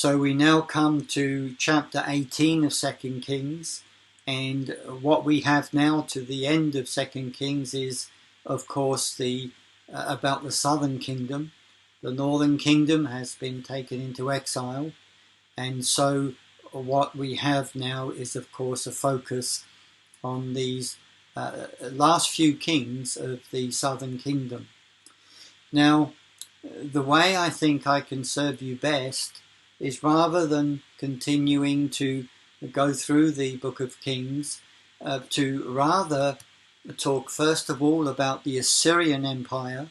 So we now come to chapter 18 of 2 Kings, and what we have now to the end of 2 Kings is, of course, about the southern kingdom. The northern kingdom has been taken into exile, and so what we have now is, of course, a focus on these last few kings of the southern kingdom. Now, the way I think I can serve you best is, rather than continuing to go through the book of Kings, to rather talk first of all about the Assyrian Empire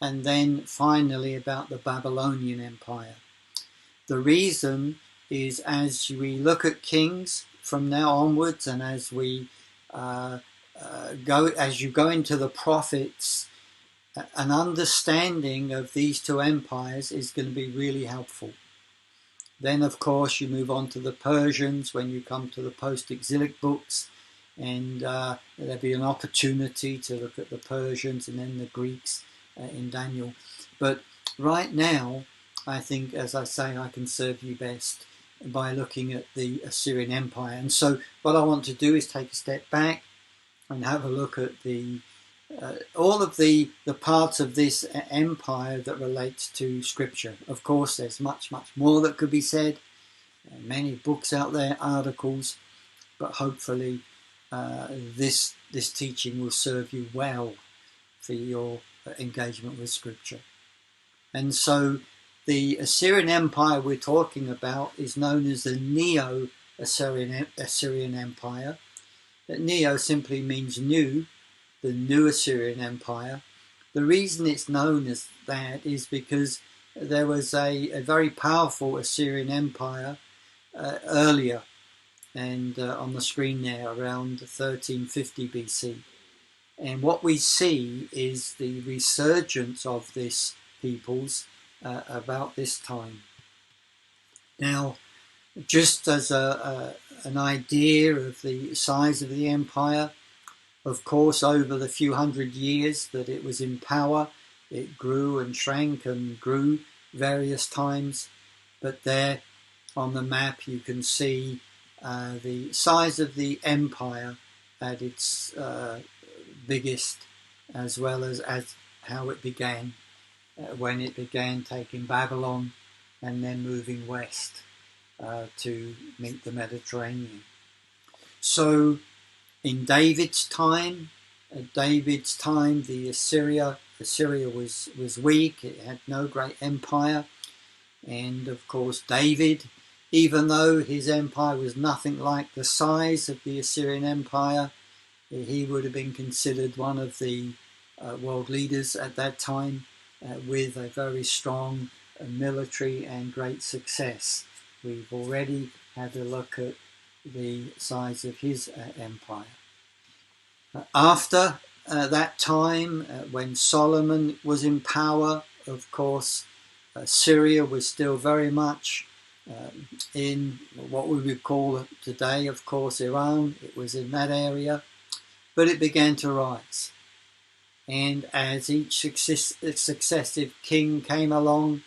and then finally about the Babylonian Empire. The reason is, as we look at Kings from now onwards, and as we as you go into the prophets, an understanding of these two empires is going to be really helpful. Then, of course, you move on to the Persians when you come to the post-exilic books, and there'll be an opportunity to look at the Persians and then the Greeks in Daniel. But right now, I think, as I say, I can serve you best by looking at the Assyrian Empire. And so what I want to do is take a step back and have a look at all of the parts of this empire that relates to Scripture. Of course, there's much more that could be said. Many books out there, articles, but hopefully this teaching will serve you well for your engagement with Scripture. And so the Assyrian Empire we're talking about is known as the Neo-Assyrian Empire. Neo simply means new, the New Assyrian Empire. The reason it's known as that is because there was a very powerful Assyrian Empire earlier, and on the screen there, around 1350 BC. And what we see is the resurgence of this peoples about this time. Now, just as an idea of the size of the empire, of course, over the few hundred years that it was in power, it grew and shrank and grew various times. But there on the map you can see the size of the empire at its biggest, as well as how it began, when it began taking Babylon and then moving west to meet the Mediterranean. So in David's time, the Assyria was weak. It had no great empire. And of course David, even though his empire was nothing like the size of the Assyrian Empire, he would have been considered one of the world leaders at that time, with a very strong military and great success. We've already had a look at the size of his empire. After that time, when Solomon was in power, of course, Syria was still very much in what we would call today, of course, Iran. It was in that area, but it began to rise. And as each successive king came along,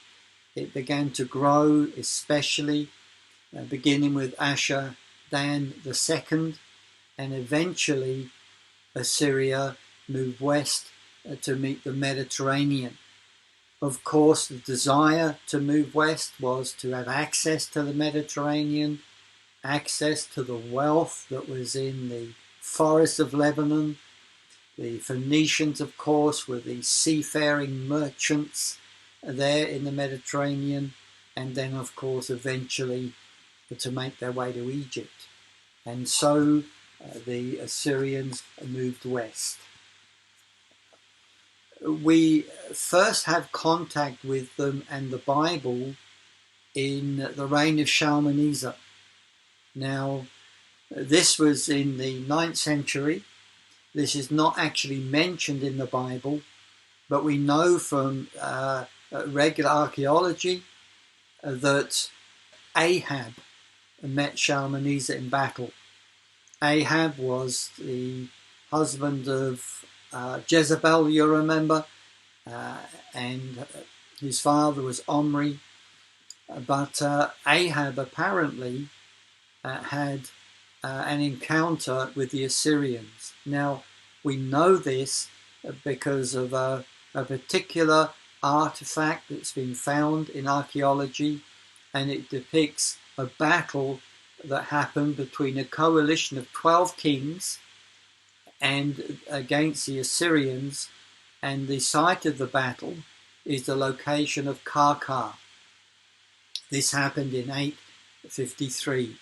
it began to grow, especially beginning with Ashur-dan II, and eventually Assyria moved west to meet the Mediterranean. Of course, the desire to move west was to have access to the Mediterranean, access to the wealth that was in the forests of Lebanon. The Phoenicians, of course, were the seafaring merchants there in the Mediterranean, and then, of course, eventually to make their way to Egypt. And so the Assyrians moved west. We first have contact with them and the Bible in the reign of Shalmaneser. Now, this was in the 9th century. This is not actually mentioned in the Bible, but we know from regular archaeology that Ahab met Shalmaneser in battle. Ahab was the husband of Jezebel, you remember, and his father was Omri. But Ahab apparently had an encounter with the Assyrians. Now, we know this because of a particular artifact that's been found in archaeology, and it depicts a battle that happened between a coalition of 12 kings and against the Assyrians, and the site of the battle is the location of Karkar. This happened in 853.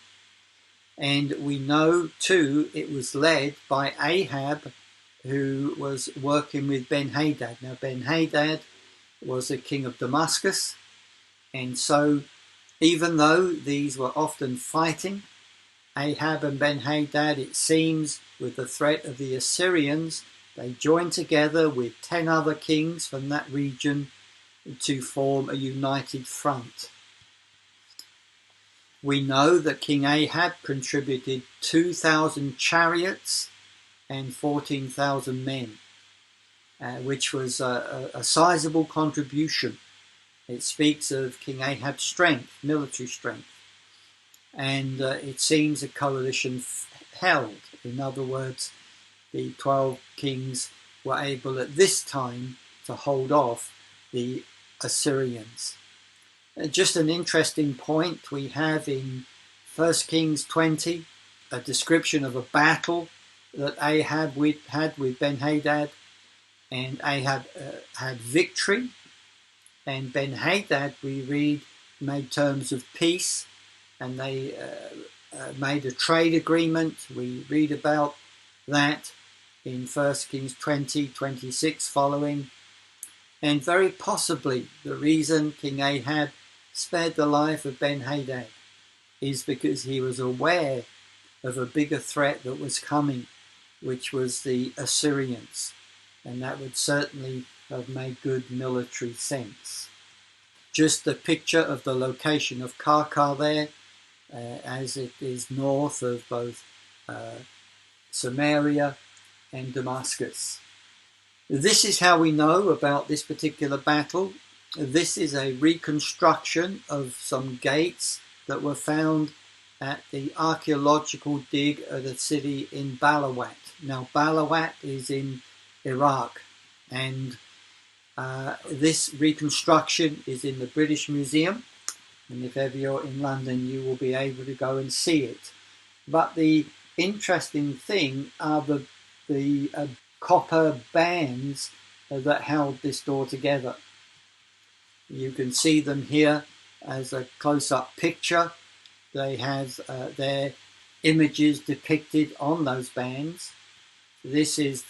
And we know too it was led by Ahab, who was working with Ben-Hadad. Now Ben-Hadad was the king of Damascus, and so even though these were often fighting, Ahab and Ben-Hadad, it seems, with the threat of the Assyrians, they joined together with 10 other kings from that region to form a united front. We know that King Ahab contributed 2,000 chariots and 14,000 men, which was a sizable contribution. It speaks of King Ahab's strength, military strength, and it seems a coalition held. In other words, the 12 kings were able at this time to hold off the Assyrians. Just an interesting point, we have in 1 Kings 20 a description of a battle that Ahab had with Ben-Hadad, and Ahab had victory, and Ben-Hadad, we read, made terms of peace, and they made a trade agreement. We read about that in 1 Kings 20, 26 following, and very possibly the reason King Ahab spared the life of Ben-Hadad is because he was aware of a bigger threat that was coming, which was the Assyrians, and that would certainly have made good military sense. Just a picture of the location of Karkar there, as it is north of both Samaria and Damascus. This is how we know about this particular battle. This is a reconstruction of some gates that were found at the archaeological dig of the city in Balawat. Now, Balawat is in Iraq, and this reconstruction is in the British Museum, and if ever you're in London, you will be able to go and see it. But the interesting thing are the copper bands that held this door together. You can see them here as a close-up picture. They have their images depicted on those bands. This is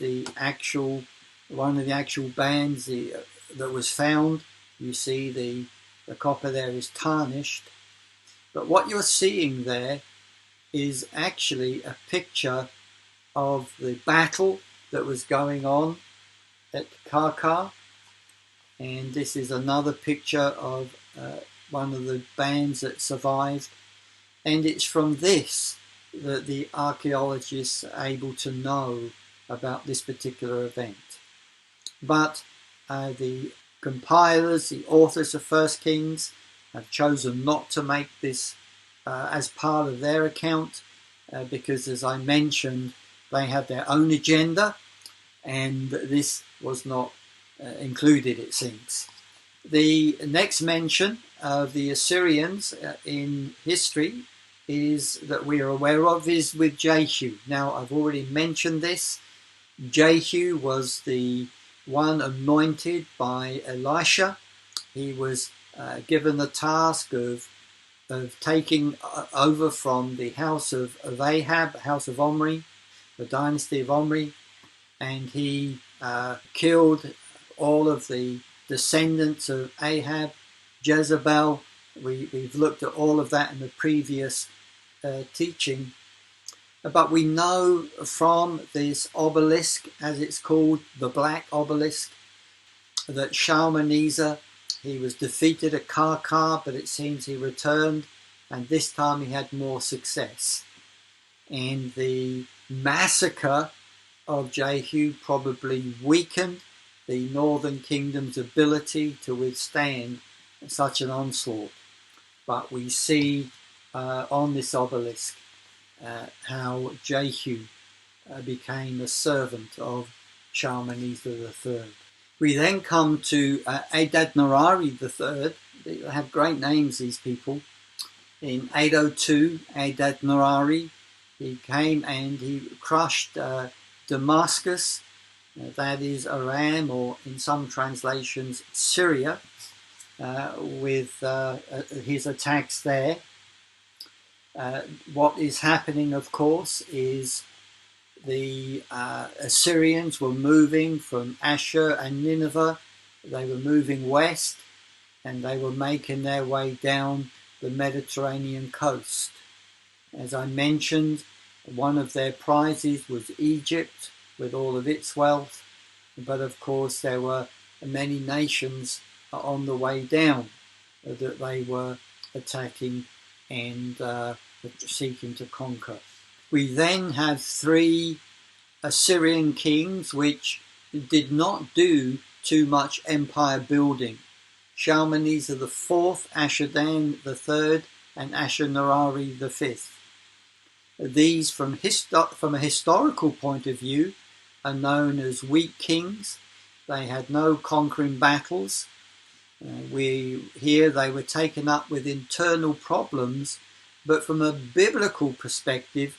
one of the actual bands that was found. You see the copper there is tarnished. But what you're seeing there is actually a picture of the battle that was going on at Karkar. And this is another picture of one of the bands that survived. And it's from this that the archaeologists are able to know about this particular event. But the compilers, the authors of 1 Kings, have chosen not to make this as part of their account because, as I mentioned, they have their own agenda, and this was not included, it seems. The next mention of the Assyrians in history is that we are aware of is with Jehu. Now, I've already mentioned this. Jehu was the one anointed by Elisha. He was given the task of taking over from the house of Ahab, house of Omri, the dynasty of Omri, and he killed all of the descendants of Ahab, Jezebel. We've looked at all of that in the previous teaching. But we know from this obelisk, as it's called, the Black Obelisk, that Shalmaneser, he was defeated at Karkar, but it seems he returned, and this time he had more success. And the massacre of Jehu probably weakened the northern kingdom's ability to withstand such an onslaught. but we see on this obelisk how Jehu became a servant of Shalmaneser III. We then come to Adad-Nirari III. They have great names, these people. In 802, Adad-Nirari, he came and he crushed Damascus, that is Aram, or in some translations Syria, with his attacks there. What is happening, of course, is the Assyrians were moving from Ashur and Nineveh. They were moving west, and they were making their way down the Mediterranean coast. As I mentioned, one of their prizes was Egypt, with all of its wealth, but of course there were many nations on the way down that they were attacking and seeking to conquer. We then have 3 Assyrian kings which did not do too much empire building: Shalmaneser IV, Ashur-dan III, and Ashur-nirari V. These, from a historical point of view, are known as weak kings. They had no conquering battles. Here they were taken up with internal problems, but from a biblical perspective,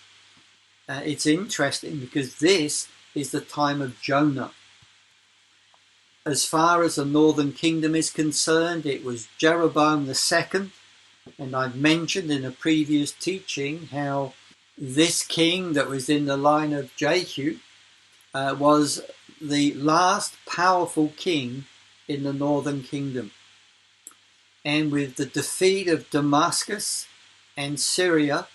it's interesting because this is the time of Jonah. As far as the northern kingdom is concerned, it was Jeroboam II, and I've mentioned in a previous teaching how this king that was in the line of Jehu was the last powerful king in the northern kingdom. And with the defeat of Damascus and Syria,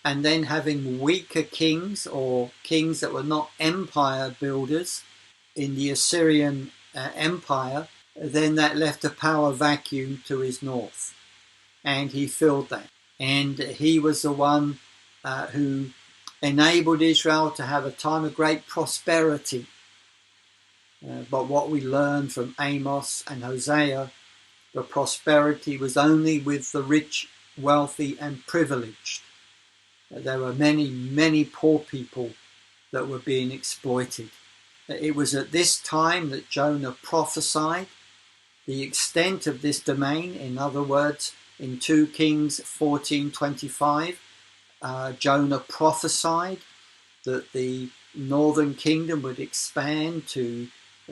and then having weaker kings, or kings that were not empire builders, in the Assyrian Empire, then that left a power vacuum to his north, and he filled that. And he was the one who enabled Israel to have a time of great prosperity. But what we learned from Amos and Hosea, the prosperity was only with the rich, wealthy, and privileged. There were many, many poor people that were being exploited. It was at this time that Jonah prophesied the extent of this domain. In other words, in 2 Kings 14:25, Jonah prophesied that the northern kingdom would expand to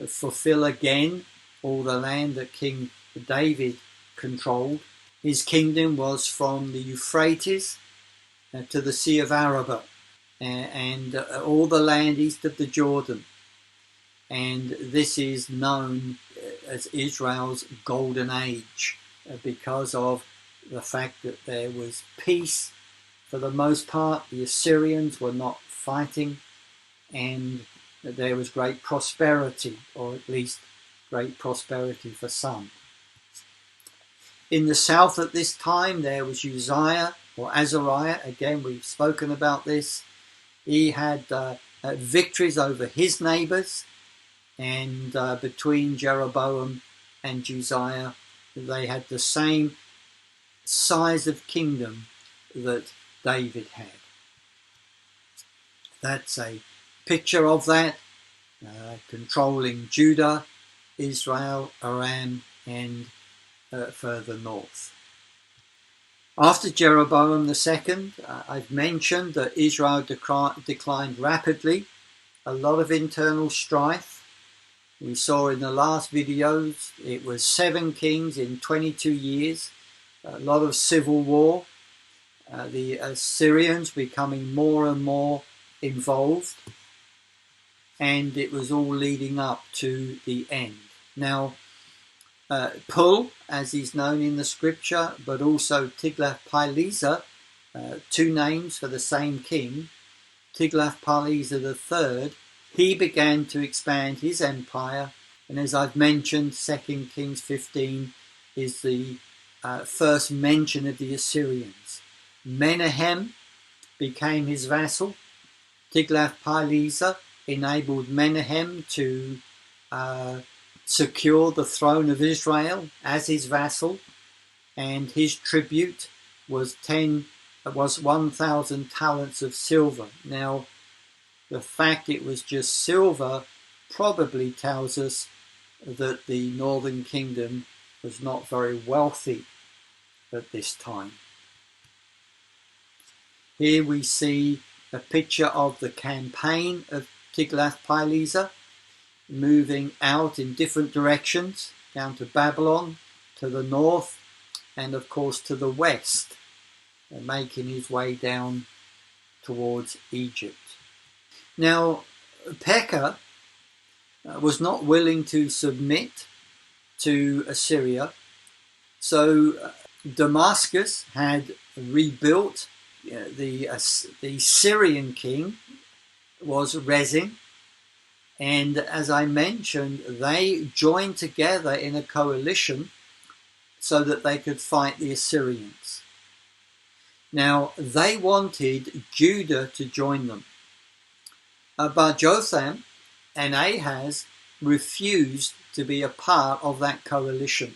fulfill again all the land that King David controlled. His kingdom was from the Euphrates to the Sea of Arabah, and all the land east of the Jordan. And this is known as Israel's golden age because of the fact that there was peace for the most part. The Assyrians were not fighting, and there was great prosperity, or at least great prosperity for some. In the south at this time there was Uzziah, or Azariah. Again, we've spoken about this. He had victories over his neighbours, and between Jeroboam and Josiah, they had the same size of kingdom that David had. That's a picture of that, controlling Judah, Israel, Aram, and further north. After Jeroboam II, I've mentioned that Israel declined rapidly, a lot of internal strife. We saw in the last videos, it was 7 kings in 22 years, a lot of civil war, the Assyrians becoming more and more involved, and it was all leading up to the end. Now, Pul, as he's known in the scripture, but also Tiglath-Pileser, 2 names for the same king, Tiglath-Pileser III, he began to expand his empire, and as I've mentioned, 2 Kings 15 is the first mention of the Assyrians. Menahem became his vassal. Tiglath-Pileser enabled Menahem to secure the throne of Israel as his vassal, and his tribute was 1,000 talents of silver. Now, the fact it was just silver probably tells us that the northern kingdom was not very wealthy at this time. Here we see a picture of the campaign of Tiglath-Pileser, moving out in different directions, down to Babylon, to the north, and of course to the west, and making his way down towards Egypt. Now, Pekah was not willing to submit to Assyria, so Damascus had rebuilt. The Syrian king was Rezin, and as I mentioned, they joined together in a coalition so that they could fight the Assyrians. Now, they wanted Judah to join them, but Jotham and Ahaz refused to be a part of that coalition.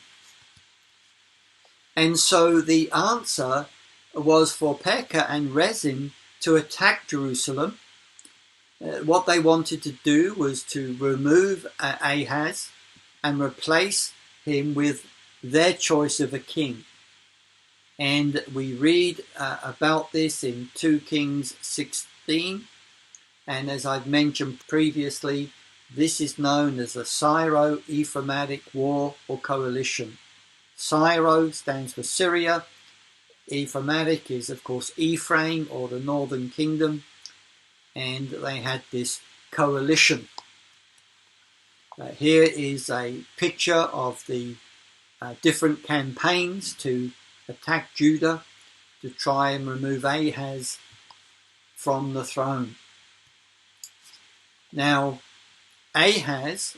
And so the answer was for Pekah and Rezin to attack Jerusalem. What they wanted to do was to remove Ahaz and replace him with their choice of a king. And we read about this in 2 Kings 16. And as I've mentioned previously, this is known as the Syro-Ephraimitic War or Coalition. Syro stands for Syria. Ephraimitic is, of course, Ephraim or the northern kingdom. And they had this coalition. Here is a picture of the different campaigns to attack Judah, to try and remove Ahaz from the throne. Now, Ahaz,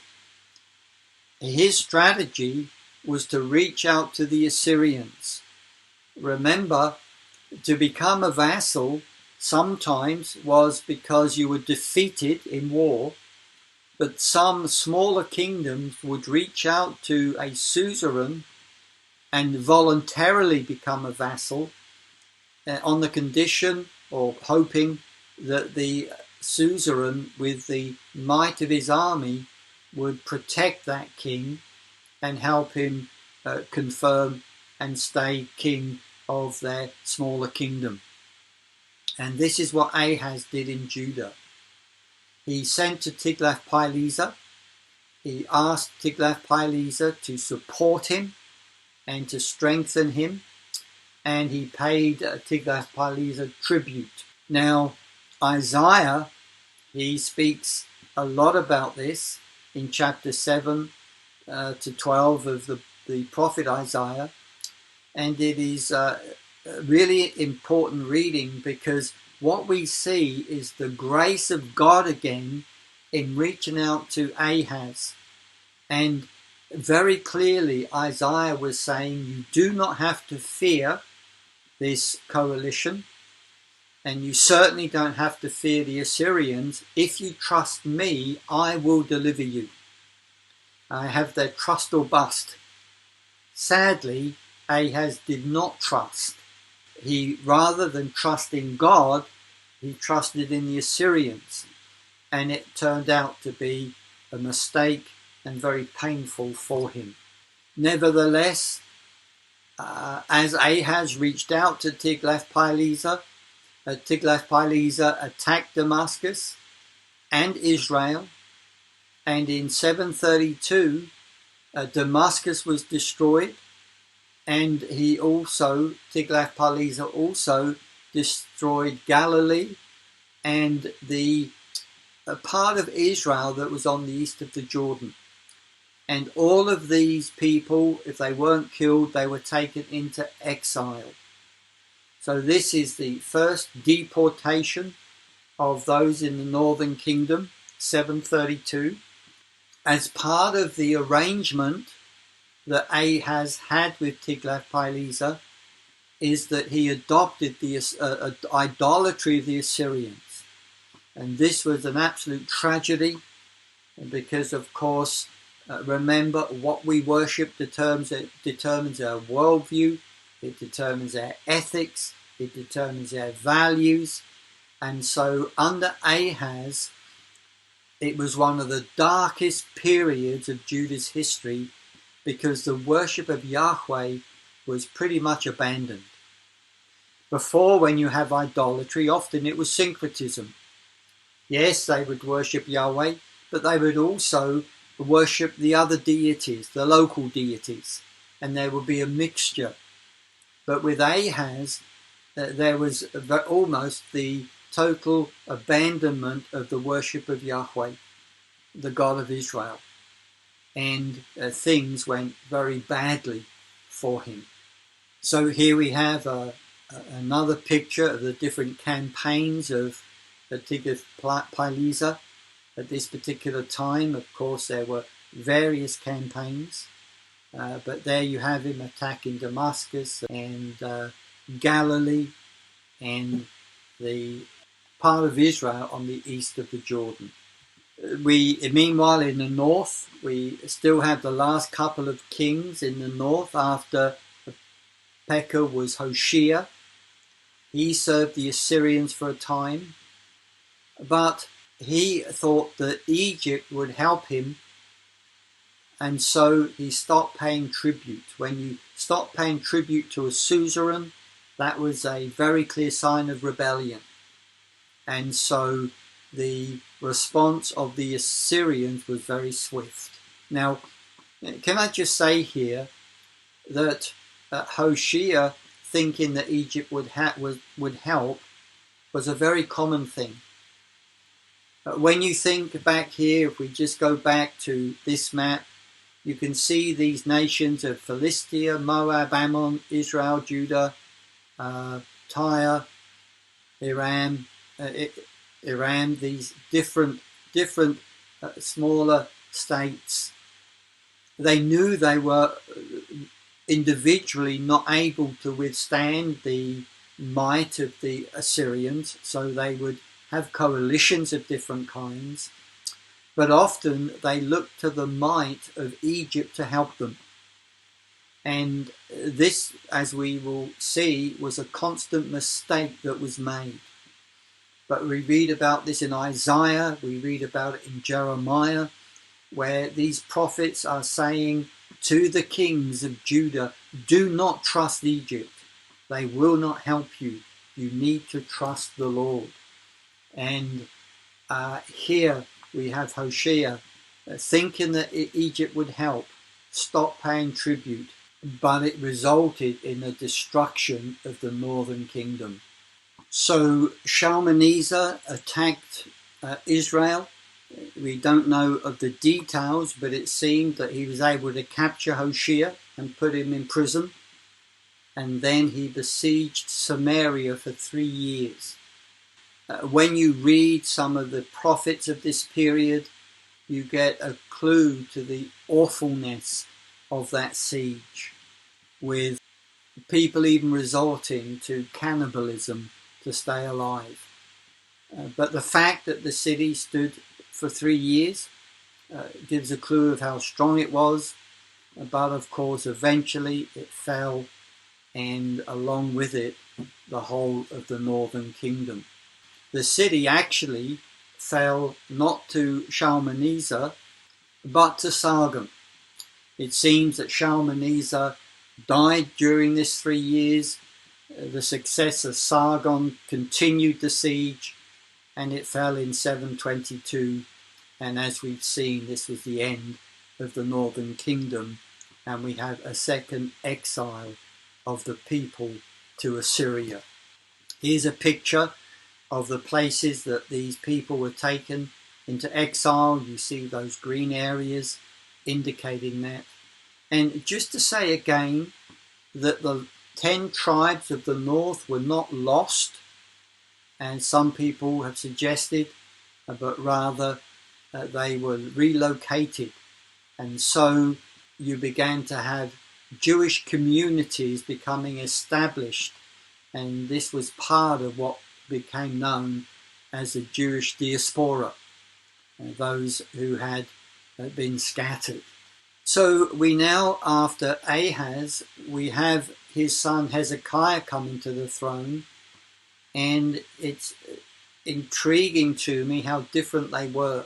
his strategy was to reach out to the Assyrians. Remember, to become a vassal sometimes was because you were defeated in war, but some smaller kingdoms would reach out to a suzerain and voluntarily become a vassal on the condition or hoping that the suzerain, with the might of his army, would protect that king and help him confirm and stay king of their smaller kingdom. And this is what Ahaz did in Judah. He sent to Tiglath-Pileser. He asked Tiglath-Pileser to support him and to strengthen him, and he paid Tiglath-Pileser tribute. Now, Isaiah, he speaks a lot about this in chapter 7 to 12 of the prophet Isaiah, and it is really important reading, because what we see is the grace of God again in reaching out to Ahaz. And very clearly Isaiah was saying, you do not have to fear this coalition, and you certainly don't have to fear the Assyrians. If you trust me, I will deliver you. I have their trust or bust. Sadly, Ahaz did not trust. He, rather than trust in God, he trusted in the Assyrians, and it turned out to be a mistake and very painful for him. Nevertheless, as Ahaz reached out to Tiglath-Pileser, Tiglath-Pileser attacked Damascus and Israel, and in 732 Damascus was destroyed, and he also, Tiglath-Pileser also destroyed Galilee and the part of Israel that was on the east of the Jordan. And all of these people, if they weren't killed, they were taken into exile. So this is the first deportation of those in the northern kingdom, 732. As part of the arrangement that Ahaz had with Tiglath-Pileser, is that he adopted the idolatry of the Assyrians. And this was an absolute tragedy, because of course, remember, what we worship determines our worldview, it determines their ethics, it determines their values. And so under Ahaz, it was one of the darkest periods of Judah's history because the worship of Yahweh was pretty much abandoned. Before, when you have idolatry, often it was syncretism. Yes, they would worship Yahweh, but they would also worship the other deities, the local deities, and there would be a mixture. But with Ahaz, there was almost the total abandonment of the worship of Yahweh, the God of Israel, and things went very badly for him. So here we have another picture of the different campaigns of Tiglath-Pileser at this particular time. Of course, there were various campaigns, but there you have him attacking Damascus and Galilee and the part of Israel on the east of the Jordan. Meanwhile, in the north, we still have the last couple of kings in the north. After Pekah was Hoshea. He served the Assyrians for a time, but he thought that Egypt would help him, and so he stopped paying tribute. When you stop paying tribute to a suzerain, that was a very clear sign of rebellion. And so the response of the Assyrians was very swift. Now, can I just say here that Hoshea thinking that Egypt would help was a very common thing. When you think back here, if we just go back to this map, you can see these nations of Philistia, Moab, Ammon, Israel, Judah, Tyre, Iran, these different smaller states. They knew they were individually not able to withstand the might of the Assyrians, so they would have coalitions of different kinds, but often they looked to the might of Egypt to help them. And this, as we will see, was a constant mistake that was made. But we read about this in Isaiah, we read about it in Jeremiah, where these prophets are saying to the kings of Judah, do not trust Egypt. They will not help you. You need to trust the Lord. And here we have Hoshea thinking that Egypt would help, stop paying tribute, but it resulted in the destruction of the northern kingdom. So Shalmaneser attacked Israel. We don't know of the details, but it seemed that he was able to capture Hoshea and put him in prison. And then he besieged Samaria for 3 years. When you read some of the prophets of this period, you get a clue to the awfulness of that siege, with people even resorting to cannibalism to stay alive. But the fact that the city stood for 3 years gives a clue of how strong it was. But of course, eventually it fell, and along with it, the whole of the northern kingdom. The city actually fell not to Shalmaneser, but to Sargon. It seems that Shalmaneser died during this 3 years. The successor Sargon continued the siege, and it fell in 722. And as we've seen, this was the end of the northern kingdom, and we have a second exile of the people to Assyria. Here's a picture of the places that these people were taken into exile. You see those green areas indicating that. And just to say again that the 10 tribes of the north were not lost, and some people have suggested, but rather they were relocated. And so you began to have Jewish communities becoming established, and this was part of what became known as the Jewish diaspora, those who had been scattered. So we now, after Ahaz, we have his son Hezekiah coming to the throne, and it's intriguing to me how different they were.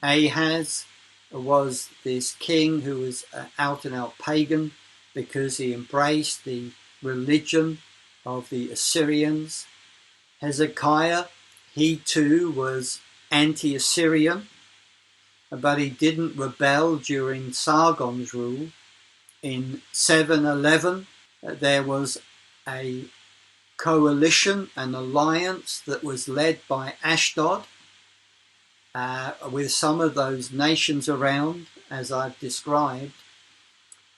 Ahaz was this king who was out and out pagan because he embraced the religion of the Assyrians. Hezekiah, he too was anti-Assyrian, but he didn't rebel during Sargon's rule. In 711, there was a coalition, an alliance that was led by Ashdod, with some of those nations around, as I've described.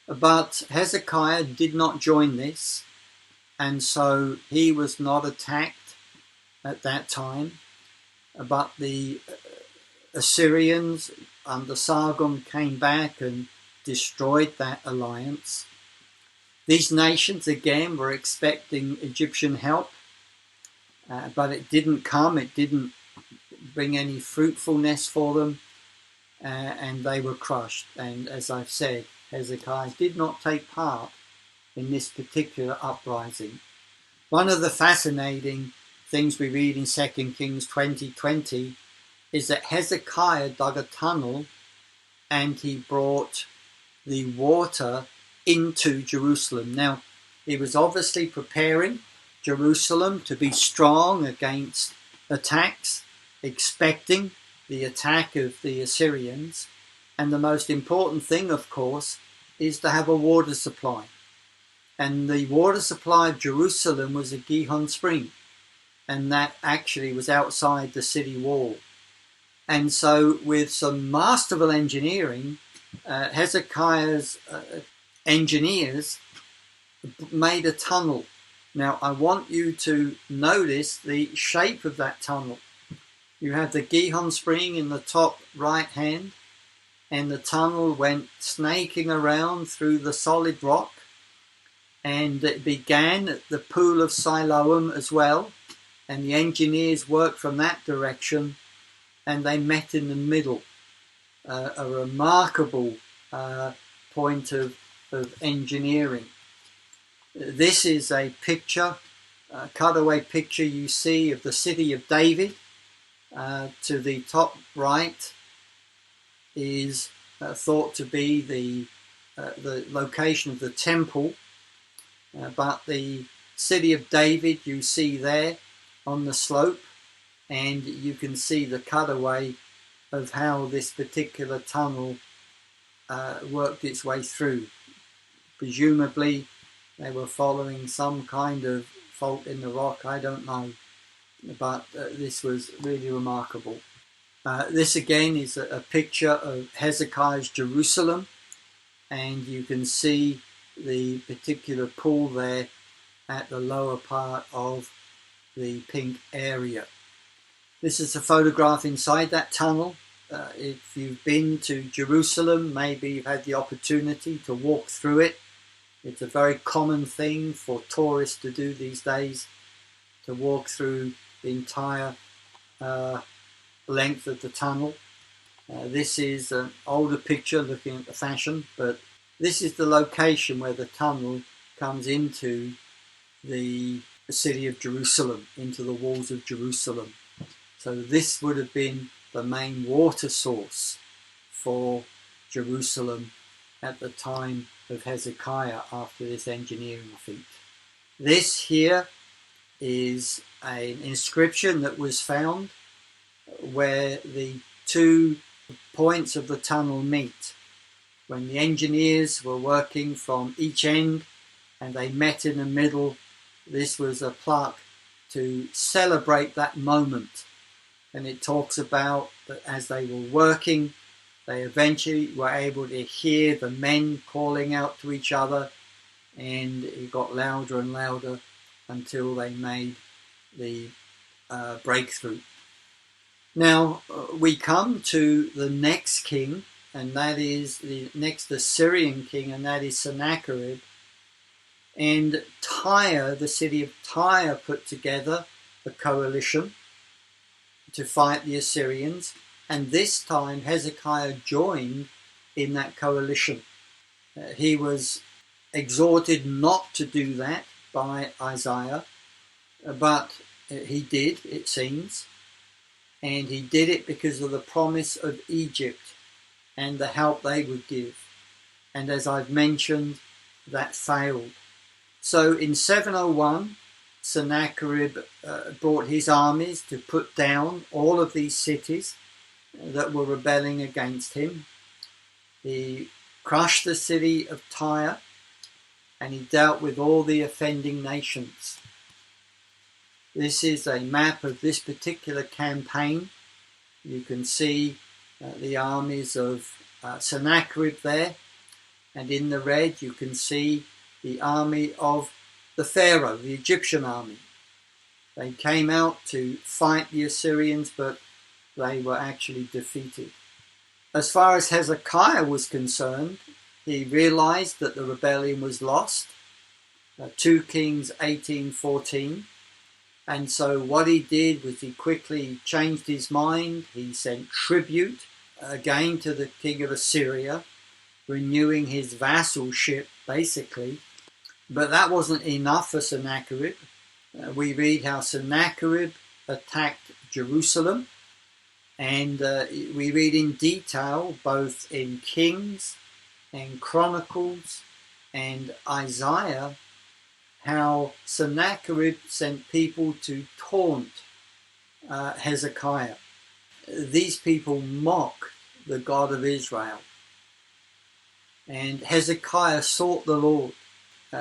But Hezekiah did not join this, and so he was not attacked at that time. But the Assyrians under Sargon came back and destroyed that alliance. These nations again were expecting Egyptian help, but it didn't come. It didn't bring any fruitfulness for them, and they were crushed. And as I've said, Hezekiah did not take part in this particular uprising. One of the fascinating things we read in 2 Kings 20:20 is that Hezekiah dug a tunnel and he brought the water into Jerusalem. Now, he was obviously preparing Jerusalem to be strong against attacks, expecting the attack of the Assyrians. And the most important thing, of course, is to have a water supply. And the water supply of Jerusalem was a Gihon spring, and that actually was outside the city wall. And so with some masterful engineering, Hezekiah's engineers made a tunnel. Now I want you to notice the shape of that tunnel. You have the Gihon spring in the top right hand, and the tunnel went snaking around through the solid rock, and it began at the pool of Siloam as well, and the engineers worked from that direction, and they met in the middle. A remarkable point of engineering. This is a picture, a cutaway picture you see of the city of David. To the top right is thought to be the location of the temple, but the city of David you see there on the slope, and you can see the cutaway of how this particular tunnel worked its way through. Presumably they were following some kind of fault in the rock, I don't know, but this was really remarkable. This again is a picture of Hezekiah's Jerusalem, and you can see the particular pool there at the lower part of the pink area. This is a photograph inside that tunnel. If you've been to Jerusalem, maybe you've had the opportunity to walk through it. It's a very common thing for tourists to do these days, to walk through the entire length of the tunnel. This is an older picture looking at the fashion, but this is the location where the tunnel comes into the city of Jerusalem, into the walls of Jerusalem. So this would have been the main water source for Jerusalem at the time of Hezekiah after this engineering feat. This here is an inscription that was found where the two points of the tunnel meet. When the engineers were working from each end and they met in the middle, this was a plaque to celebrate that moment. And it talks about that as they were working, they eventually were able to hear the men calling out to each other, and it got louder and louder until they made the breakthrough. Now we come to the next king, and that is the next Assyrian king, and that is Sennacherib. And Tyre, the city of Tyre, put together a coalition to fight the Assyrians, and this time Hezekiah joined in that coalition. He was exhorted not to do that by Isaiah, but he did, it seems, and he did it because of the promise of Egypt and the help they would give. And as I've mentioned, that failed. So in 701, Sennacherib brought his armies to put down all of these cities that were rebelling against him. He crushed the city of Tyre, and he dealt with all the offending nations. This is a map of this particular campaign. You can see the armies of Sennacherib there, and in the red you can see the army of the Pharaoh, the Egyptian army. They came out to fight the Assyrians, but they were actually defeated. As far as Hezekiah was concerned, he realized that the rebellion was lost. 2 Kings 18:14. And so what he did was he quickly changed his mind. He sent tribute again to the king of Assyria, renewing his vassalship, basically. But that wasn't enough for Sennacherib. We read how Sennacherib attacked Jerusalem, and we read in detail, both in Kings and Chronicles and Isaiah, how Sennacherib sent people to taunt Hezekiah. These people mock the God of Israel. And Hezekiah sought the Lord.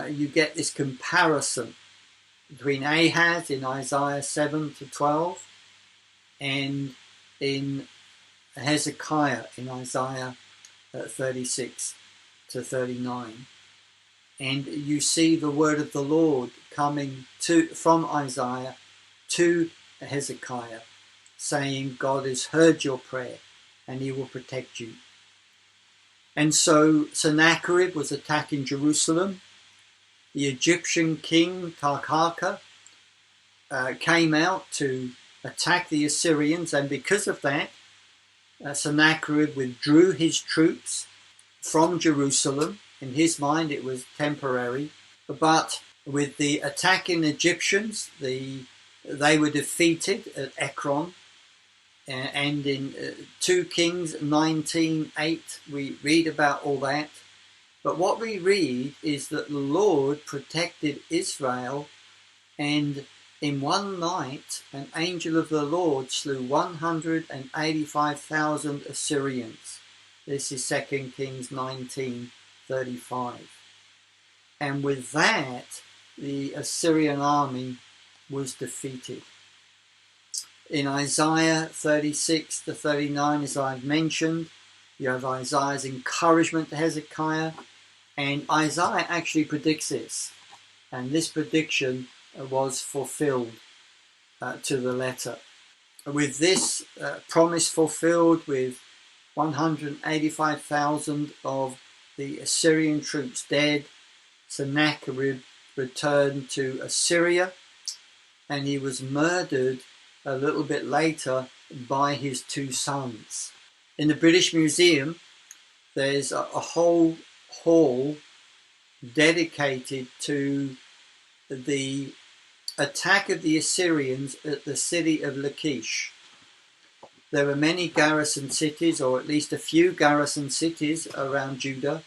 You get this comparison between Ahaz in Isaiah 7-12 and in Hezekiah in Isaiah 36-39. And you see the word of the Lord coming from Isaiah to Hezekiah, saying, God has heard your prayer and he will protect you. And so Sennacherib was attacking Jerusalem. The Egyptian king Tarkaka came out to attack the Assyrians, and because of that, Sennacherib withdrew his troops from Jerusalem. In his mind, it was temporary, but with the attacking Egyptians, they were defeated at Ekron. And in 2 Kings 19:8, we read about all that. But what we read is that the Lord protected Israel, and in one night, an angel of the Lord slew 185,000 Assyrians. This is 2 Kings 19:35. And with that, the Assyrian army was defeated. In Isaiah 36-39, as I've mentioned, you have Isaiah's encouragement to Hezekiah, and Isaiah actually predicts this, and this prediction was fulfilled to the letter. With this promise fulfilled, with 185,000 of the Assyrian troops dead, Sennacherib returned to Assyria, and he was murdered a little bit later by his 2 sons. In the British Museum, there's a whole hall dedicated to the attack of the Assyrians at the city of Leage. There were many garrison cities, or at least a few garrison cities around Judah.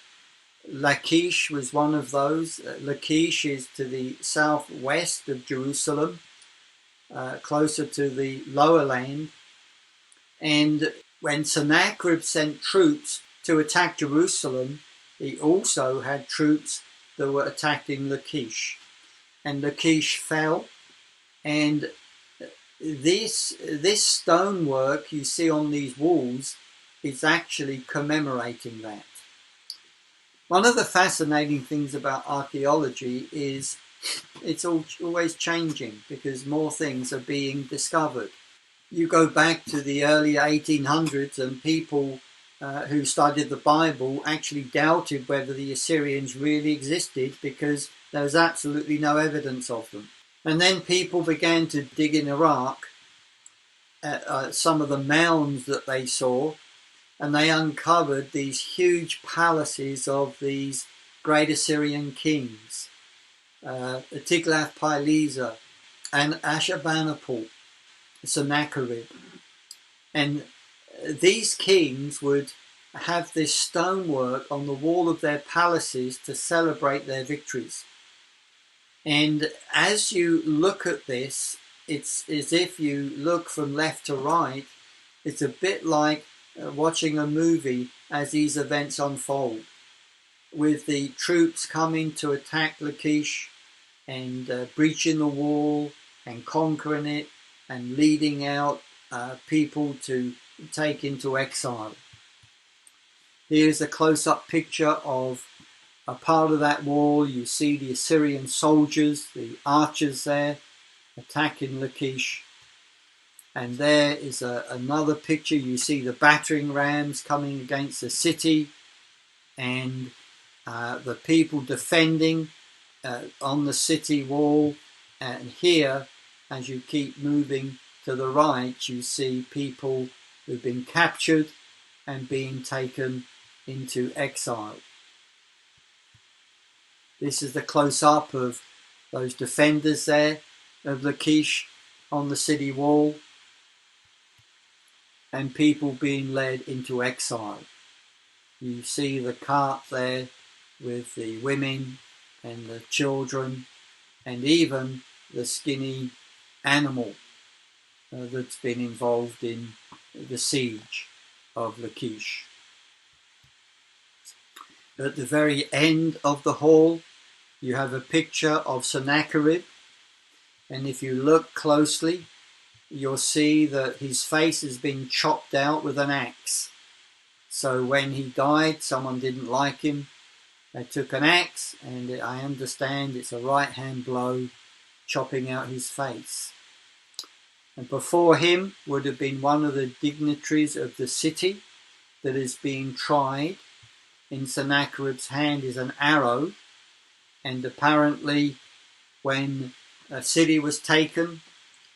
Lachish was one of those. Lachish is to the southwest of Jerusalem, closer to the lower land. And when Sennacherib sent troops to attack Jerusalem, he also had troops that were attacking Lachish. And Lachish fell, and this stonework you see on these walls is actually commemorating that. One of the fascinating things about archaeology is it's always changing, because more things are being discovered. You go back to the early 1800s, and people who studied the Bible actually doubted whether the Assyrians really existed, because there was absolutely no evidence of them. And then people began to dig in Iraq at some of the mounds that they saw, and they uncovered these huge palaces of these great Assyrian kings, Tiglath-Pileser and Ashurbanipal, Sennacherib. And these kings would have this stonework on the wall of their palaces to celebrate their victories. And as you look at this, it's as if you look from left to right. It's a bit like watching a movie as these events unfold, with the troops coming to attack Lachish and breaching the wall and conquering it and leading out people to take into exile. Here's a close-up picture of a part of that wall. You see the Assyrian soldiers, the archers there, attacking Lachish. And there is another picture. You see the battering rams coming against the city, and the people defending on the city wall. And here, as you keep moving to the right, you see people who've been captured and being taken into exile. This is the close-up of those defenders there of Lachish on the city wall, and people being led into exile. You see the cart there with the women and the children and even the skinny animal that's been involved in the siege of Lachish. At the very end of the hall, you have a picture of Sennacherib, and if you look closely, you'll see that his face has been chopped out with an axe. So when he died, someone didn't like him. They took an axe, and I understand it's a right-hand blow, chopping out his face. And before him would have been one of the dignitaries of the city that is being tried. In Sennacherib's hand is an arrow, and apparently when a city was taken,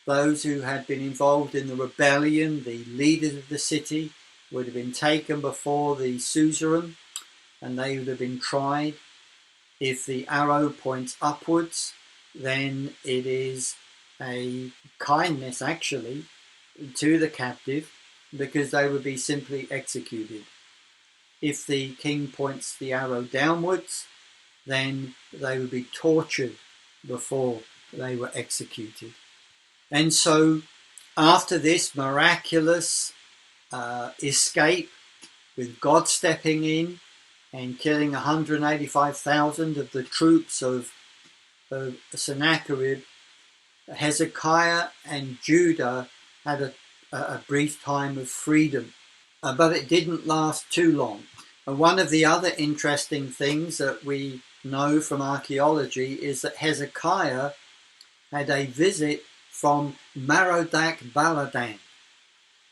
those who had been involved in the rebellion, the leaders of the city, would have been taken before the suzerain, and they would have been tried. If the arrow points upwards, then it is a kindness actually to the captive, because they would be simply executed. If the king points the arrow downwards, then they would be tortured before they were executed. And so after this miraculous escape, with God stepping in and killing 185,000 of the troops of Sennacherib, Hezekiah and Judah had a brief time of freedom, but it didn't last too long. And one of the other interesting things that we know from archaeology is that Hezekiah had a visit from Merodach-Baladan.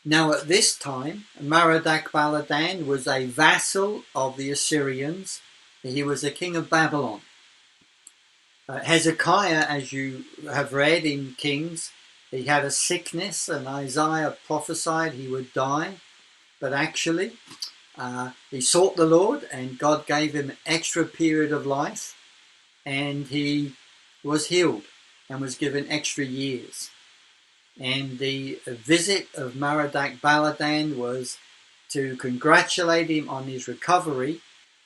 Now at this time, Merodach-Baladan was a vassal of the Assyrians. He was the king of Babylon. Hezekiah, as you have read in Kings, he had a sickness, and Isaiah prophesied he would die. But actually, he sought the Lord, and God gave him an extra period of life, and he was healed and was given extra years. And the visit of Merodach-Baladan was to congratulate him on his recovery,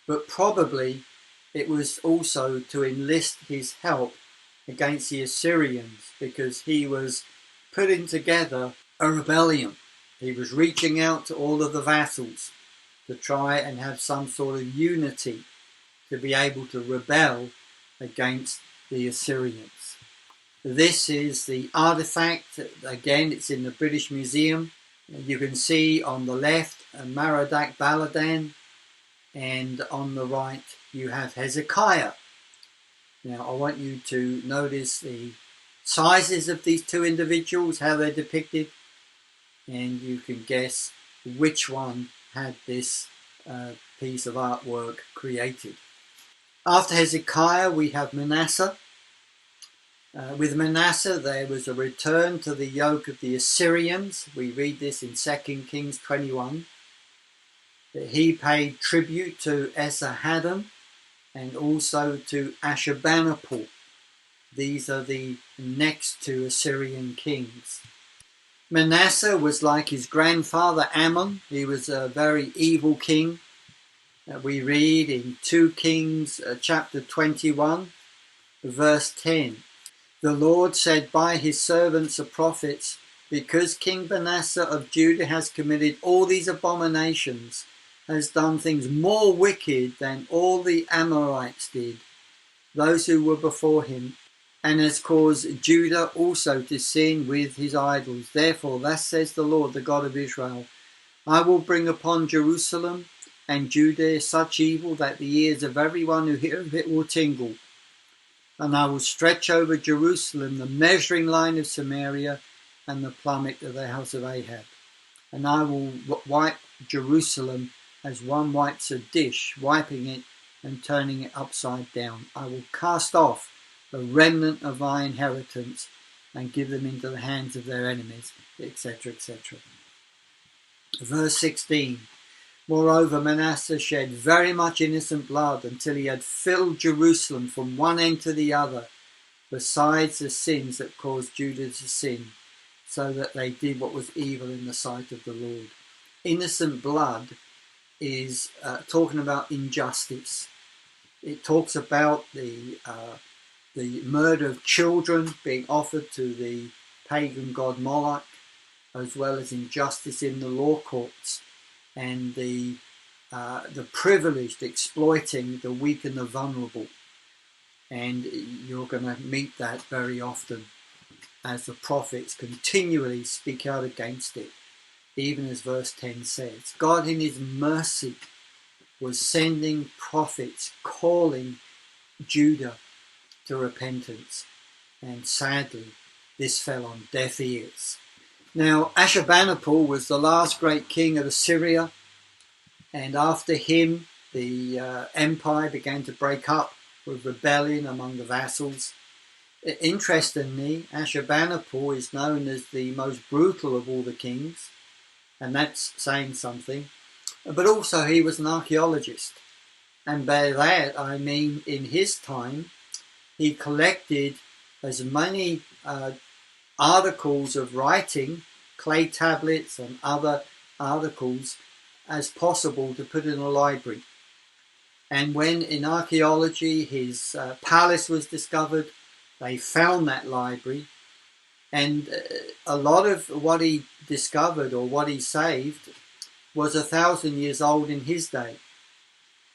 but probably it was also to enlist his help against the Assyrians, because he was putting together a rebellion. He was reaching out to all of the vassals to try and have some sort of unity to be able to rebel against the Assyrians. This is the artifact. Again, it's in the British Museum. You can see on the left Merodach-Baladan, and on the right you have Hezekiah. Now I want you to notice the sizes of these two individuals, how they're depicted, and you can guess which one had this piece of artwork created. After Hezekiah we have Manasseh. With Manasseh there was a return to the yoke of the Assyrians. We read this in 2 Kings 21. He paid tribute to Esarhaddon and also to Ashurbanipal. These are the next two Assyrian kings. Manasseh was like his grandfather Ammon. He was a very evil king. We read in 2 Kings chapter 21, verse 10. The Lord said by his servants the prophets, because King Manasseh of Judah has committed all these abominations, has done things more wicked than all the Amorites did, those who were before him, and has caused Judah also to sin with his idols. Therefore, thus says the Lord, the God of Israel, I will bring upon Jerusalem and Judah such evil that the ears of everyone who hears it will tingle. And I will stretch over Jerusalem the measuring line of Samaria and the plummet of the house of Ahab. And I will wipe Jerusalem as one wipes a dish, wiping it and turning it upside down. I will cast off the remnant of my inheritance and give them into the hands of their enemies, etc., etc. Verse 16. Moreover, Manasseh shed very much innocent blood until he had filled Jerusalem from one end to the other, besides the sins that caused Judah to sin, so that they did what was evil in the sight of the Lord. Innocent blood is talking about injustice. It talks about the murder of children being offered to the pagan god Moloch, as well as injustice in the law courts, and the privileged exploiting the weak and the vulnerable. And you're going to meet that very often as the prophets continually speak out against it, even as verse 10 says. God in his mercy was sending prophets calling Judah to repentance, and sadly this fell on deaf ears. Now, Ashurbanipal was the last great king of Assyria, and after him the empire began to break up with rebellion among the vassals. Interestingly, Ashurbanipal is known as the most brutal of all the kings, and that's saying something. But also he was an archaeologist, and by that I mean in his time he collected as many articles of writing, clay tablets and other articles as possible to put in a library. And when in archaeology his palace was discovered, they found that library, and a lot of what he discovered or what he saved was 1,000 years old in his day.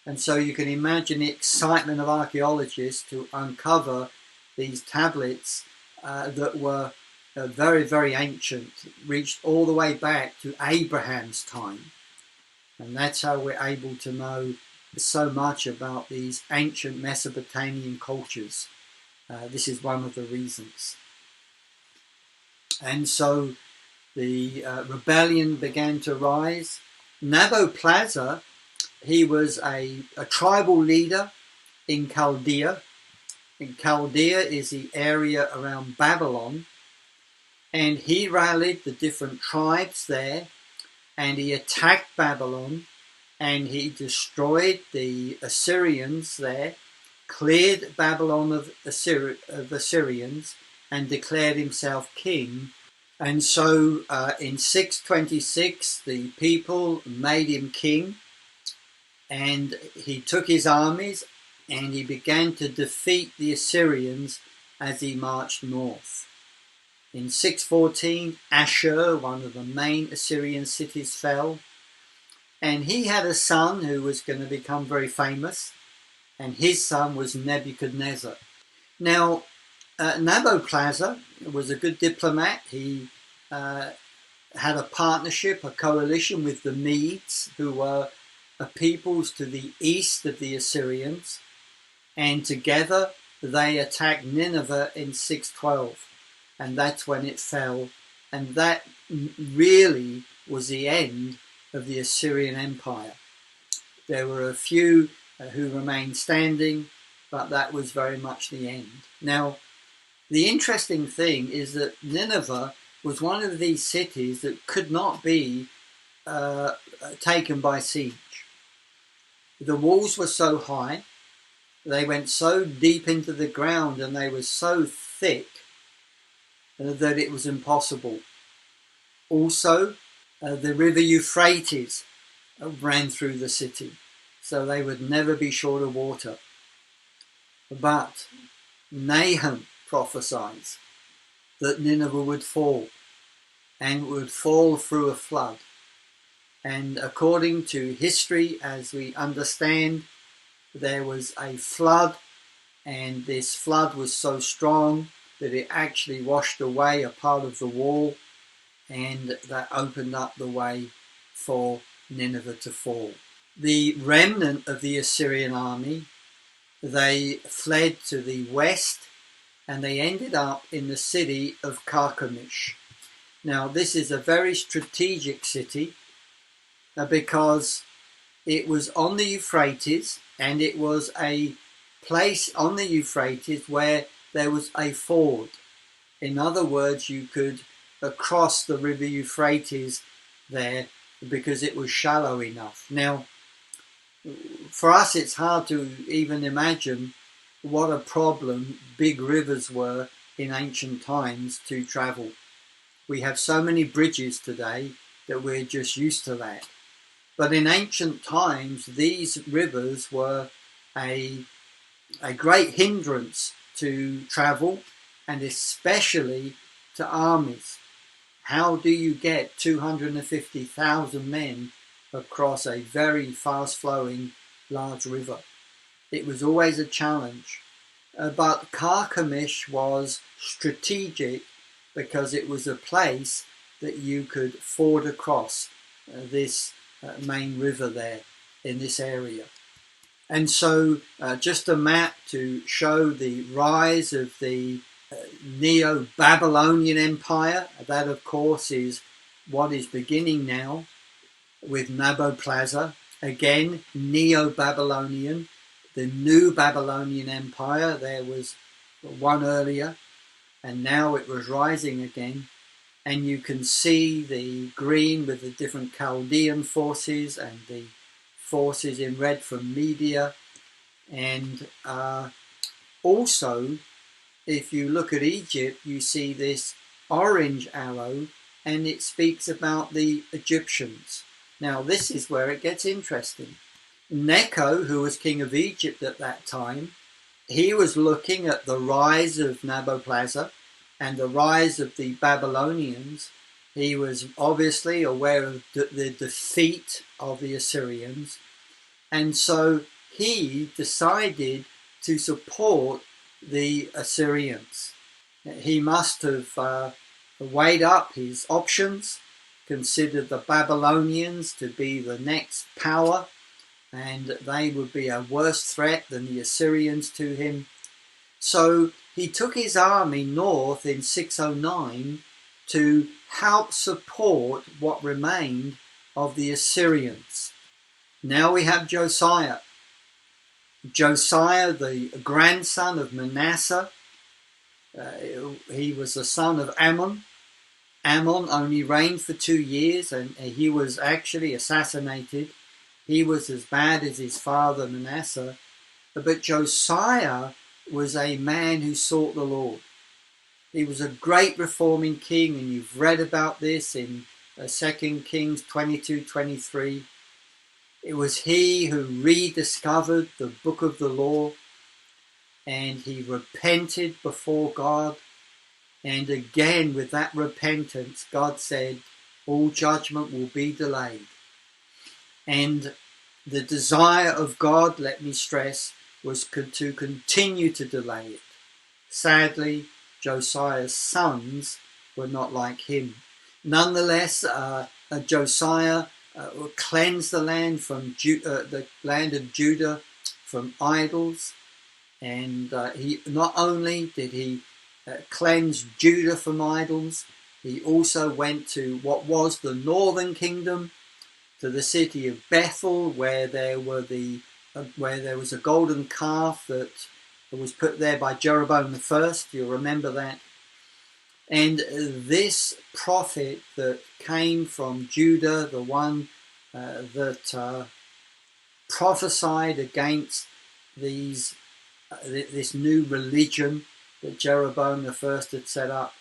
And so you can imagine the excitement of archaeologists to uncover these tablets that were very, very ancient, reached all the way back to Abraham's time. And that's how we're able to know so much about these ancient Mesopotamian cultures. This is one of the reasons. And so the rebellion began to rise. Nabopolassar, he was a tribal leader in Chaldea. And Chaldea is the area around Babylon. And he rallied the different tribes there, and he attacked Babylon, and he destroyed the Assyrians there, cleared Babylon of Assyrians, and declared himself king. And so in 626 the people made him king, and he took his armies and he began to defeat the Assyrians as he marched north. In 614 Ashur, one of the main Assyrian cities, fell, and he had a son who was going to become very famous, and his son was Nebuchadnezzar. Now, Nabopolassar was a good diplomat. He had a partnership, a coalition with the Medes, who were a peoples to the east of the Assyrians, and together they attacked Nineveh in 612, and that's when it fell, and that really was the end of the Assyrian Empire. There were a few who remained standing, but that was very much the end. Now, the interesting thing is that Nineveh was one of these cities that could not be taken by siege. The walls were so high, they went so deep into the ground, and they were so thick that it was impossible. Also, the river Euphrates ran through the city, so they would never be short of water. But Nahum prophesies that Nineveh would fall, and would fall through a flood. And according to history, as we understand, there was a flood, and this flood was so strong that it actually washed away a part of the wall, and that opened up the way for Nineveh to fall. The remnant of the Assyrian army, they fled to the west, and they ended up in the city of Carchemish. Now, this is a very strategic city because it was on the Euphrates, and it was a place on the Euphrates where there was a ford. In other words, you could cross the river Euphrates there because it was shallow enough. Now, for us, it's hard to even imagine what a problem big rivers were in ancient times to travel. We have so many bridges today that we're just used to that. But in ancient times, these rivers were a great hindrance to travel, and especially to armies. How do you get 250,000 men across a very fast-flowing large river? It was always a challenge. But Carchemish was strategic because it was a place that you could ford across this main river there in this area. And so just a map to show the rise of the Neo-Babylonian Empire. That, of course, is what is beginning now with Nabopolassar. Again, Neo-Babylonian. The new Babylonian Empire, there was one earlier, and now it was rising again. And you can see the green with the different Chaldean forces, and the forces in red from Media. And also, if you look at Egypt, you see this orange arrow, and it speaks about the Egyptians. Now, this is where it gets interesting. Necho, who was king of Egypt at that time, he was looking at the rise of Nabopolassar and the rise of the Babylonians. He was obviously aware of the defeat of the Assyrians, and so he decided to support the Assyrians. He must have weighed up his options, considered the Babylonians to be the next power, and they would be a worse threat than the Assyrians to him. So he took his army north in 609 to help support what remained of the Assyrians. Now we have Josiah. Josiah, the grandson of Manasseh, he was the son of Ammon. Ammon only reigned for 2 years, and he was actually assassinated. He was as bad as his father Manasseh. But Josiah was a man who sought the Lord. He was a great reforming king, and you've read about this in 2 Kings 22-23. It was he who rediscovered the book of the law, and he repented before God. And again, with that repentance, God said, all judgment will be delayed. And the desire of God, let me stress, was to continue to delay it. Sadly, Josiah's sons were not like him. Nonetheless, Josiah cleansed the land from the land of Judah from idols, and he not only did he cleanse Judah from idols, he also went to what was the northern kingdom, to the city of Bethel, where there was a golden calf that was put there by Jeroboam I. You'll remember that. And this prophet that came from Judah, the one that prophesied against this new religion that Jeroboam I had set up.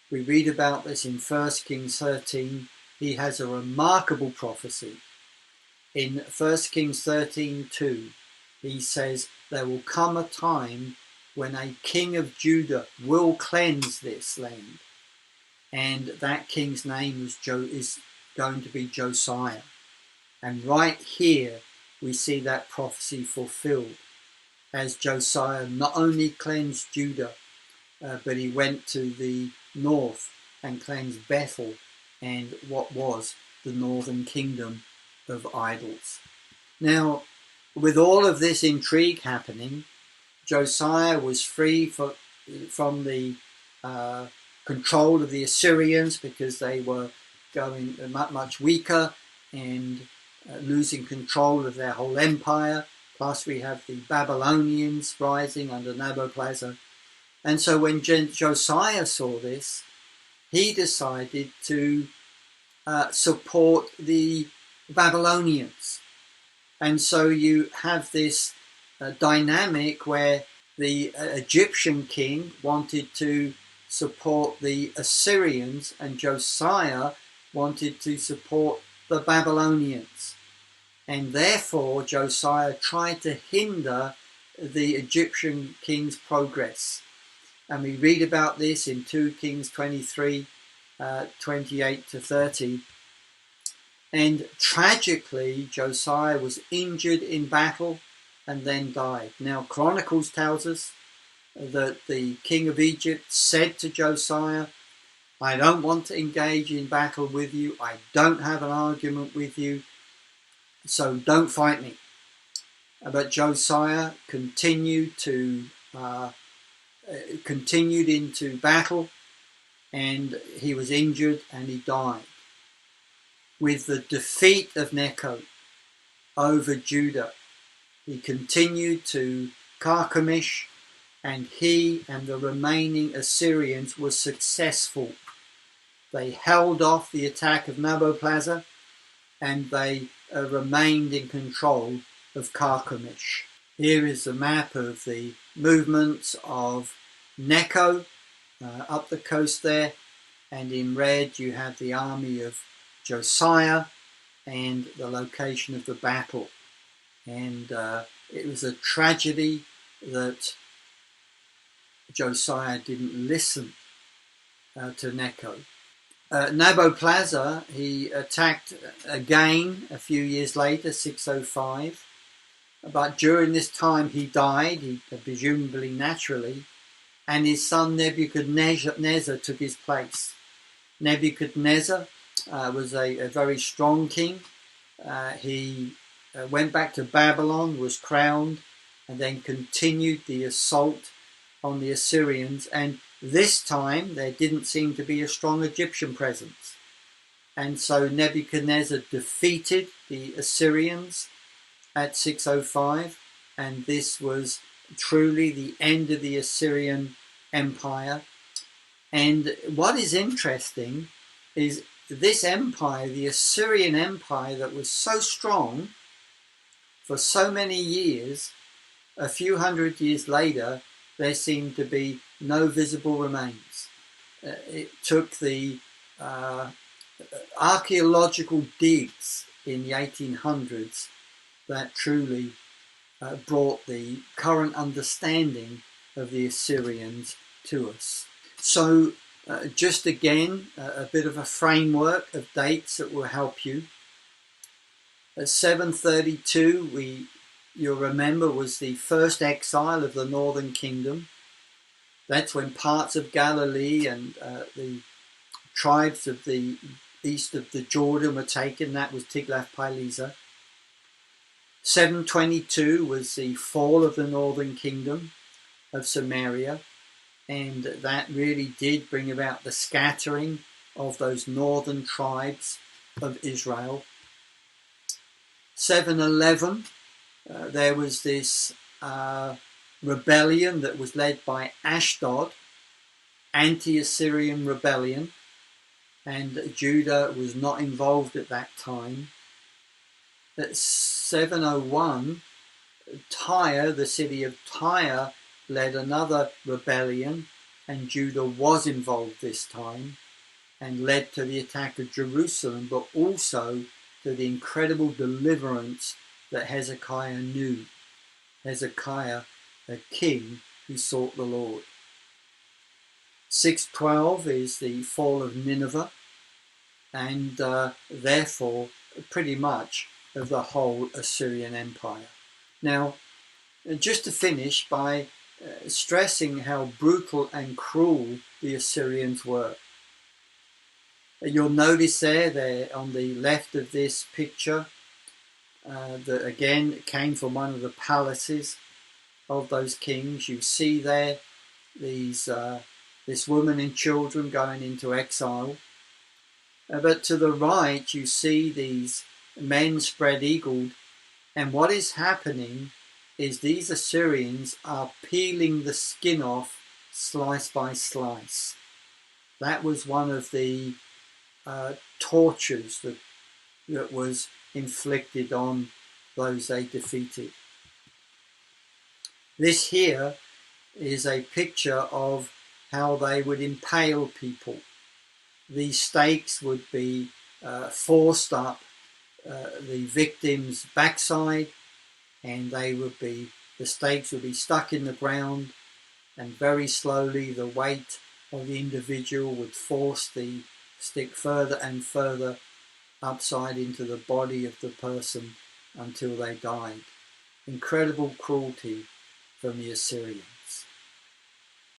We read about this in 1 Kings 13. He has a remarkable prophecy. In 1 Kings 13:2, he says, there will come a time when a king of Judah will cleanse this land. And that king's name is going to be Josiah. And right here we see that prophecy fulfilled, as Josiah not only cleansed Judah, but he went to the north and cleansed Bethel and what was the northern kingdom of idols. Now, with all of this intrigue happening, Josiah was free from the control of the Assyrians, because they were going much weaker and losing control of their whole empire. Plus we have the Babylonians rising under Nabopolassar. And so when Josiah saw this, he decided to support the Babylonians. And so you have this dynamic where the Egyptian king wanted to support the Assyrians, and Josiah wanted to support the Babylonians. And therefore Josiah tried to hinder the Egyptian king's progress. And we read about this in 2 Kings 23, 28 to 30. And tragically, Josiah was injured in battle and then died. Now, Chronicles tells us that the king of Egypt said to Josiah, I don't want to engage in battle with you. I don't have an argument with you. So don't fight me. But Josiah continued into battle, and he was injured and he died. With the defeat of Necho over Judah, he continued to Carchemish, and he and the remaining Assyrians were successful. They held off the attack of Nabopolassar, and they remained in control of Carchemish. Here is a map of the movements of Necho up the coast there, and in red you have the army of Josiah and the location of the battle. And it was a tragedy that Josiah didn't listen to Necho. Nabopolassar, he attacked again a few years later, 605. But during this time he died, presumably naturally, and his son Nebuchadnezzar took his place. Nebuchadnezzar was a very strong king. He went back to Babylon, was crowned, and then continued the assault on the Assyrians. And this time there didn't seem to be a strong Egyptian presence. And so Nebuchadnezzar defeated the Assyrians at 605, and this was truly the end of the Assyrian Empire. And what is interesting is this empire, the Assyrian Empire that was so strong for so many years, a few hundred years later, there seemed to be no visible remains. It took the archaeological digs in the 1800s that truly brought the current understanding of the Assyrians to us. So just again, a bit of a framework of dates that will help you. 732, you'll remember, was the first exile of the northern kingdom. That's when parts of Galilee and the tribes of the east of the Jordan were taken. That was Tiglath-Pileser. 722 was the fall of the northern kingdom of Samaria, and that really did bring about the scattering of those northern tribes of Israel. 711, there was this rebellion that was led by Ashdod, anti-Assyrian rebellion, and Judah was not involved at that time. At 701, Tyre, the city of Tyre, led another rebellion, and Judah was involved this time, and led to the attack of Jerusalem, but also to the incredible deliverance that Hezekiah knew. Hezekiah, a king who sought the Lord. 612 is the fall of Nineveh, and therefore pretty much of the whole Assyrian Empire. Now, just to finish by stressing how brutal and cruel the Assyrians were. You'll notice there on the left of this picture, that again came from one of the palaces of those kings. You see there this woman and children going into exile. But to the right, you see these men spread-eagled, and what is happening is these Assyrians are peeling the skin off slice by slice. That was one of the tortures that was inflicted on those they defeated. This here is a picture of how they would impale people. These stakes would be forced up the victim's backside, and the stakes would be stuck in the ground, and very slowly the weight of the individual would force the stick further and further upside into the body of the person until they died. Incredible cruelty from the Assyrians.